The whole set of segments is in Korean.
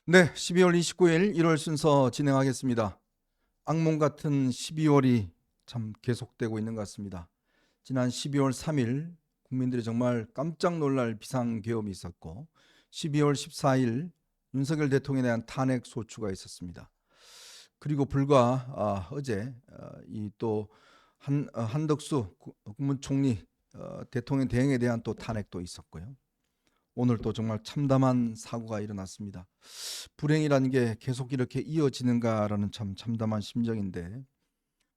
네, 12월 29일 1월 순서 진행하겠습니다. 악몽 같은 12월이 참 계속되고 있는 것 같습니다. 지난 12월 3일 국민들이 정말 깜짝 놀랄 비상계엄이 있었고 12월 14일 윤석열 대통령에 대한 탄핵 소추가 있었습니다. 그리고 불과 어제 이또 한덕수 국무총리 대통령 대행에 대한 또 탄핵도 있었고요. 오늘 또 정말 참담한 사고가 일어났습니다. 불행이라는 게 계속 이렇게 이어지는가라는 참 참담한 심정인데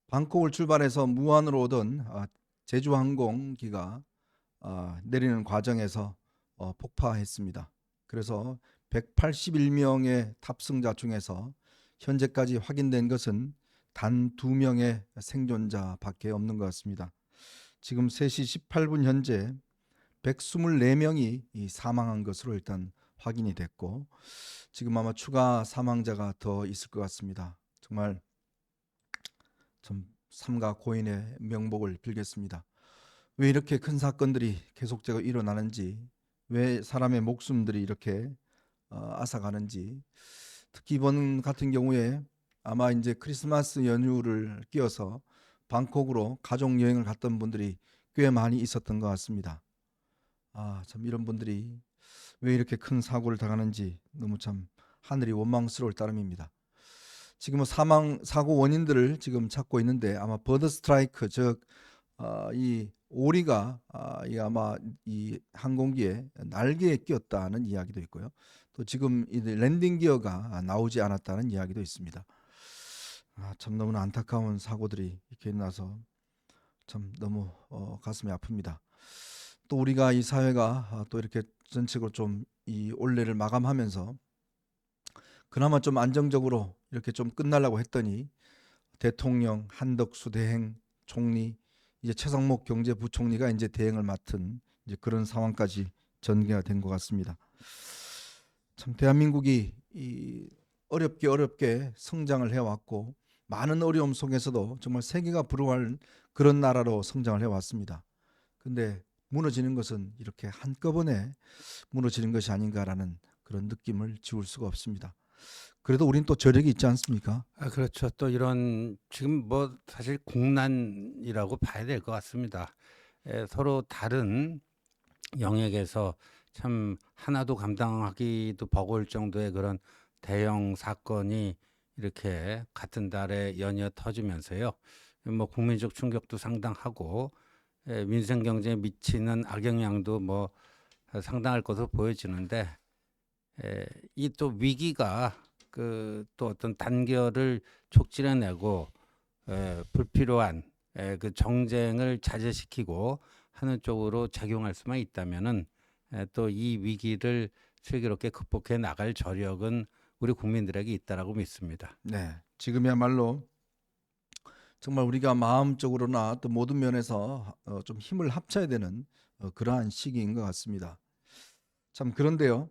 방콕을 출발해서 무안으로 오던 제주항공기가 내리는 과정에서 폭파했습니다. 그래서 181명의 탑승자 중에서 현재까지 확인된 것은 단 2명의 생존자밖에 없는 것 같습니다. 지금 3시 18분 현재 124명이 사망한 것으로 일단 확인이 됐고 지금 아마 추가 사망자가 더 있을 것 같습니다. 정말 좀 삼가 고인의 명복을 빌겠습니다. 왜 이렇게 큰 사건들이 계속적으로 일어나는지, 왜 사람의 목숨들이 이렇게 앗아가는지, 특히 이번 같은 경우에 아마 이제 크리스마스 연휴를 끼워서 방콕으로 가족 여행을 갔던 분들이 꽤 많이 있었던 것 같습니다. 참 이런 분들이 왜 이렇게 큰 사고를 당하는지 너무 참 하늘이 원망스러울 따름입니다. 지금 사고 원인들을 지금 찾고 있는데 아마 버드 스트라이크 이 오리가 이 아마 이 항공기에 날개에 끼었다는 이야기도 있고요. 또 지금 이 랜딩 기어가 나오지 않았다는 이야기도 있습니다. 참 너무나 안타까운 사고들이 이렇게 나서 참 너무 가슴이 아픕니다. 또 우리가 이 사회가 또 이렇게 전체적으로 좀 이 올해를 마감하면서 그나마 좀 안정적으로 이렇게 좀 끝나려고 했더니 대통령, 한덕수 대행 총리, 이제 최상목 경제부총리가 이제 대행을 맡은 이제 그런 상황까지 전개가 된 것 같습니다. 참 대한민국이 이 어렵게 성장을 해왔고 많은 어려움 속에서도 정말 세계가 부러워할 그런 나라로 성장을 해왔습니다. 근데 무너지는 것은 이렇게 한꺼번에 무너지는 것이 아닌가라는 그런 느낌을 지울 수가 없습니다. 그래도 우린 또 저력이 있지 않습니까? 그렇죠. 또 이런 지금 뭐 사실 국난이라고 봐야 될 것 같습니다. 서로 다른 영역에서 참 하나도 감당하기도 버거울 정도의 그런 대형 사건이 이렇게 같은 달에 연이어 터지면서요. 뭐 국민적 충격도 상당하고 민생 경제에 미치는 악영향도 뭐 상당할 것으로 보여지는데 이 또 위기가 그 또 어떤 단결을 촉진해내고 불필요한 그 정쟁을 자제시키고 하는 쪽으로 작용할 수만 있다면은 또 이 위기를 슬기롭게 극복해 나갈 저력은 우리 국민들에게 있다라고 믿습니다. 네, 지금이야말로 정말 우리가 마음적으로나 또 모든 면에서 좀 힘을 합쳐야 되는 그러한 시기인 것 같습니다. 참 그런데요,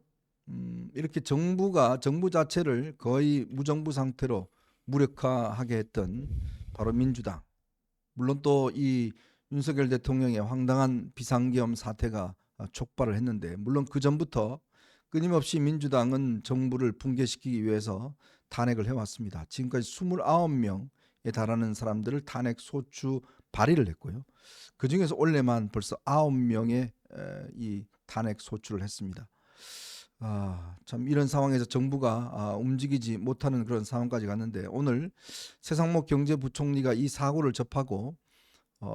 이렇게 정부 자체를 거의 무정부 상태로 무력화하게 했던 바로 민주당. 물론 또 이 윤석열 대통령의 황당한 비상계엄 사태가 촉발을 했는데 물론 그 전부터 끊임없이 민주당은 정부를 붕괴시키기 위해서 탄핵을 해왔습니다. 지금까지 29명에 달하는 사람들을 탄핵 소추 발의를 했고요. 그 중에서 올해만 벌써 9명의 이 탄핵 소추를 했습니다. 참 이런 상황에서 정부가 움직이지 못하는 그런 상황까지 갔는데 오늘 최상목 경제부총리가 이 사고를 접하고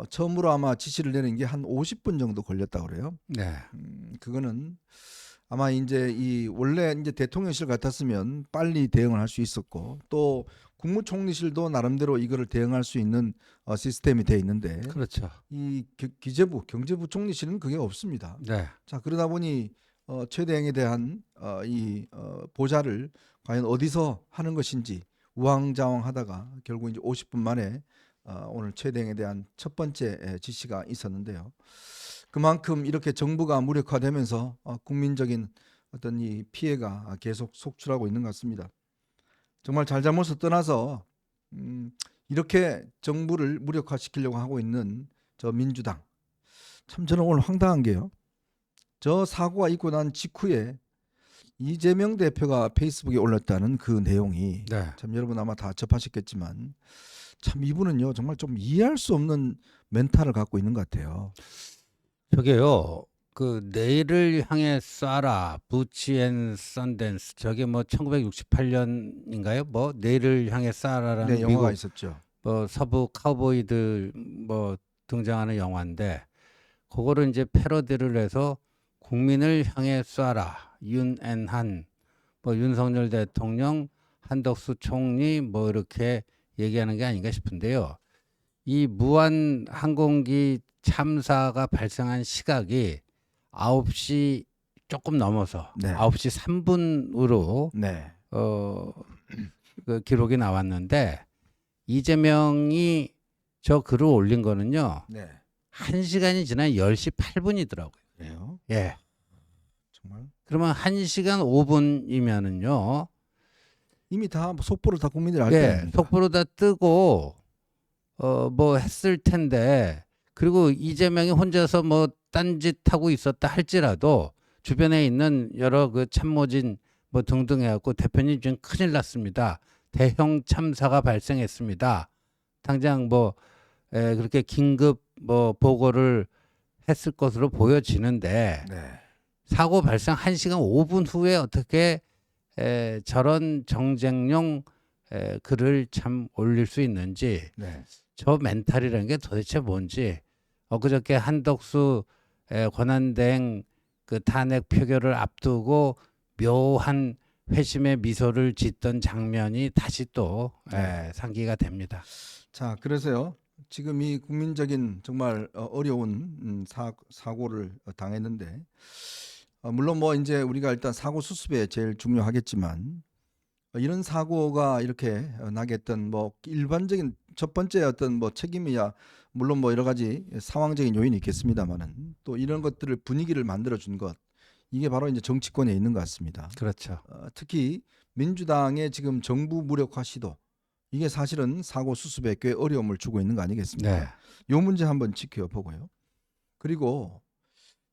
처음으로 아마 지시를 내는 게 한 50분 정도 걸렸다고 그래요. 네, 그거는 아마 이제 이 원래 이제 대통령실 같았으면 빨리 대응을 할 수 있었고 또 국무총리실도 나름대로 이거를 대응할 수 있는 시스템이 돼 있는데 그렇죠. 이 기재부 경제부총리실은 그게 없습니다. 네, 자 그러다 보니 최대행에 대한 보좌를 과연 어디서 하는 것인지 우왕좌왕하다가 결국 이제 50분 만에 오늘 최대행에 대한 첫 번째 지시가 있었는데요. 그만큼 이렇게 정부가 무력화되면서 국민적인 어떤 이 피해가 계속 속출하고 있는 것 같습니다. 정말 잘잘못을 떠나서 이렇게 정부를 무력화시키려고 하고 있는 저 민주당. 참 저는 오늘 황당한 게요. 저 사고가 있고 난 직후에 이재명 대표가 페이스북에 올렸다는 그 내용이 네. 참 여러분 아마 다 접하셨겠지만 참 이분은요 정말 좀 이해할 수 없는 멘탈을 갖고 있는 것 같아요. 저게요. 그 내일을 향해 쏴라 부치 앤 썬댄스 저게 뭐 1968년인가요? 뭐 내일을 향해 쏴라라는 네, 영화가 미국 있었죠. 뭐 서부 카우보이들 뭐 등장하는 영화인데 그거를 이제 패러디를 해서 국민을 향해 쏴라 윤앤한 뭐 윤석열 대통령 한덕수 총리 뭐 이렇게 얘기하는 게 아닌가 싶은데요. 이 무한 항공기 참사가 발생한 시각이 9시 조금 넘어서 네. 9시 3분으로 네. 그 기록이 나왔는데 이재명이 저 글을 올린 거는요. 네. 1시간이 지난 10시 8분이더라고요. 그래요. 예. 정말 그러면 1시간 5분이면은요. 이미 다 속보를 다 국민들이 알 예, 때입니다. 속보로 다 뜨고 뭐 했을 텐데 그리고 이재명이 혼자서 뭐 딴짓하고 있었다 할지라도 주변에 있는 여러 그 참모진 뭐 등등 해갖고 대표님 지금 큰일 났습니다. 대형 참사가 발생했습니다. 당장 뭐 그렇게 긴급 뭐 보고를 했을 것으로 보여지는데 네. 사고 발생 1시간 5분 후에 어떻게 저런 정쟁용 글을 참 올릴 수 있는지 네. 저 멘탈이라는 게 도대체 뭔지 엊그저께 한덕수 권한대행 그 탄핵 표결을 앞두고 묘한 회심의 미소를 짓던 장면이 다시 또 상기가 됩니다. 자, 그래서요. 지금 이 국민적인 정말 어려운 사고를 당했는데 물론 뭐 이제 우리가 일단 사고 수습에 제일 중요하겠지만 이런 사고가 이렇게 나게 했던 뭐 일반적인 첫 번째 어떤 뭐 책임이야 물론 뭐 여러 가지 상황적인 요인이 있겠습니다만은 또 이런 것들을 분위기를 만들어 준 것 이게 바로 이제 정치권에 있는 것 같습니다. 그렇죠. 특히 민주당의 지금 정부 무력화 시도 이게 사실은 사고 수습에 꽤 어려움을 주고 있는 거 아니겠습니까? 네. 요 문제 한번 지켜보고요. 그리고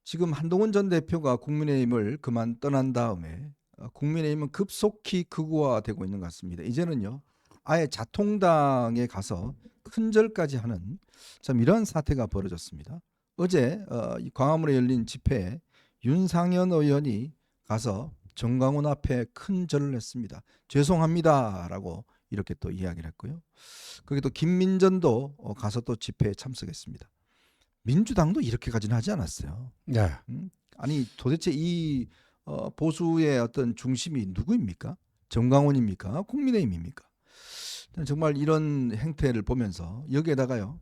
지금 한동훈 전 대표가 국민의힘을 그만 떠난 다음에 국민의힘은 급속히 극우화되고 있는 것 같습니다. 이제는요. 아예 자통당에 가서 큰절까지 하는 참 이런 사태가 벌어졌습니다. 어제 광화문에 열린 집회에 윤상현 의원이 가서 정광훈 앞에 큰절을 했습니다. 죄송합니다라고 이렇게 또 이야기를 했고요. 거기 또 김민전도 가서 또 집회에 참석했습니다. 민주당도 이렇게까지는 하지 않았어요. 네. 아니 도대체 이 보수의 어떤 중심이 누구입니까? 정광훈입니까? 국민의힘입니까? 정말 이런 행태를 보면서 여기에다가요.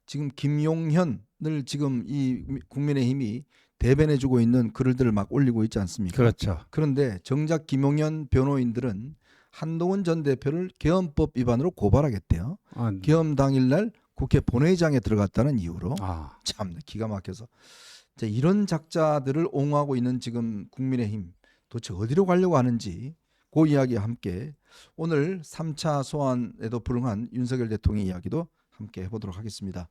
지금 김용현을 지금 이 국민의힘이 대변해주고 있는 글들을 막 올리고 있지 않습니까? 그렇죠. 그런데 정작 김용현 변호인들은 한동훈 전 대표를 계엄법 위반으로 고발하겠대요. 계엄 당일날 국회 본회의장에 들어갔다는 이유로 참 기가 막혀서 자, 이런 작자들을 옹호하고 있는 지금 국민의힘 도대체 어디로 가려고 하는지 그 이야기와 함께 오늘 3차 소환에도 불응한 윤석열 대통령의 이야기도 함께 해보도록 하겠습니다.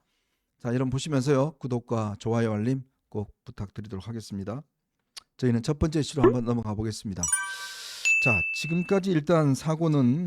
자, 여러분 보시면서요 구독과 좋아요 알림 꼭 부탁드리도록 하겠습니다. 저희는 첫 번째 이슈로 한번 넘어가 보겠습니다. 자, 지금까지 일단 사고는